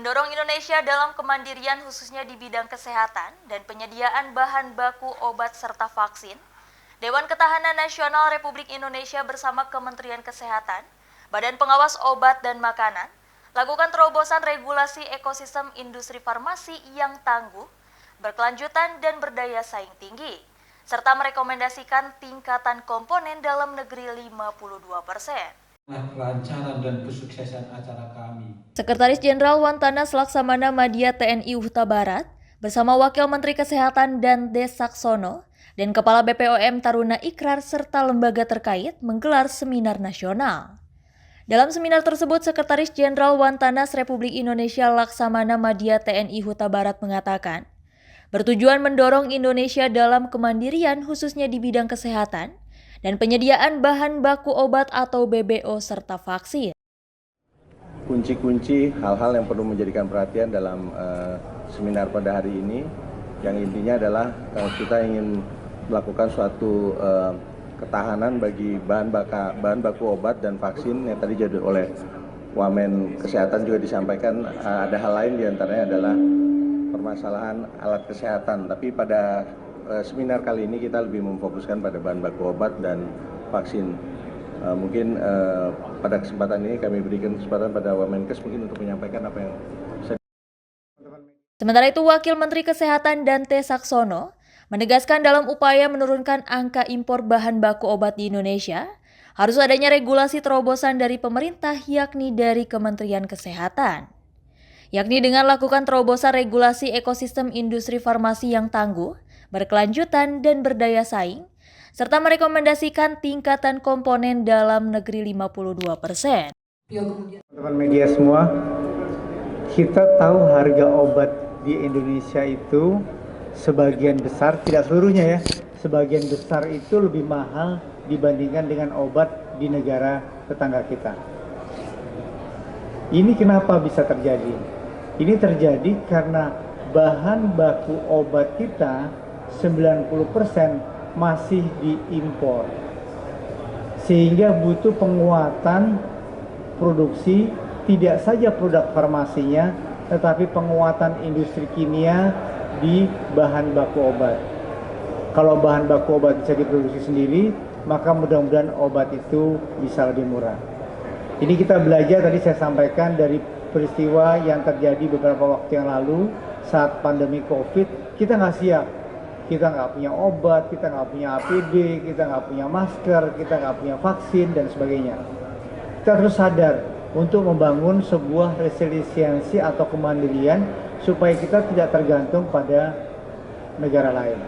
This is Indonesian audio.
mendorong Indonesia dalam kemandirian khususnya di bidang kesehatan dan penyediaan bahan baku obat serta vaksin, Dewan Ketahanan Nasional Republik Indonesia bersama Kementerian Kesehatan, Badan Pengawas Obat dan Makanan, lakukan terobosan regulasi ekosistem industri farmasi yang tangguh, berkelanjutan dan berdaya saing tinggi, serta merekomendasikan tingkatan komponen dalam negeri 52%. Kelancaran dan kesuksesan acara kami. Sekretaris Jenderal Wantanas Laksamana Madya TNI Huta Barat bersama Wakil Menteri Kesehatan dan Desaksono dan Kepala BPOM Taruna Ikrar serta lembaga terkait menggelar seminar nasional. Dalam seminar tersebut, Sekretaris Jenderal Wantanas Republik Indonesia Laksamana Madya TNI Huta Barat mengatakan, bertujuan mendorong Indonesia dalam kemandirian khususnya di bidang kesehatan dan penyediaan bahan baku obat atau BBO serta vaksin. Kunci-kunci hal-hal yang perlu menjadikan perhatian dalam seminar pada hari ini, yang intinya adalah kita ingin melakukan suatu ketahanan bagi bahan baku obat dan vaksin yang tadi jadi oleh Wamen Kesehatan juga disampaikan. Ada hal lain diantaranya adalah permasalahan alat kesehatan, tapi pada seminar kali ini kita lebih memfokuskan pada bahan baku obat dan vaksin. Mungkin pada kesempatan ini kami berikan kesempatan pada Wamenkes mungkin untuk menyampaikan apa yang bisa. Sementara itu, Wakil Menteri Kesehatan Dante Saksono menegaskan dalam upaya menurunkan angka impor bahan baku obat di Indonesia, harus adanya regulasi terobosan dari pemerintah yakni dari Kementerian Kesehatan. Yakni dengan lakukan terobosan regulasi ekosistem industri farmasi yang tangguh, berkelanjutan dan berdaya saing, serta merekomendasikan tingkatan komponen dalam negeri 52%. Teman-teman media semua, kita tahu harga obat di Indonesia itu sebagian besar, tidak seluruhnya ya, sebagian besar itu lebih mahal dibandingkan dengan obat di negara tetangga kita. Ini kenapa bisa terjadi? Ini terjadi karena bahan baku obat kita 90% masih diimpor, sehingga butuh penguatan produksi, tidak saja produk farmasinya, tetapi penguatan industri kimia di bahan baku obat. Kalau bahan baku obat bisa diproduksi sendiri, maka mudah-mudahan obat itu bisa lebih murah. Ini kita belajar, tadi saya sampaikan, dari peristiwa yang terjadi beberapa waktu yang lalu saat pandemi COVID. Kita nggak siap, kita nggak punya obat, kita nggak punya APD, kita nggak punya masker, kita nggak punya vaksin dan sebagainya. Kita harus sadar untuk membangun sebuah resiliensi atau kemandirian supaya kita tidak tergantung pada negara lain.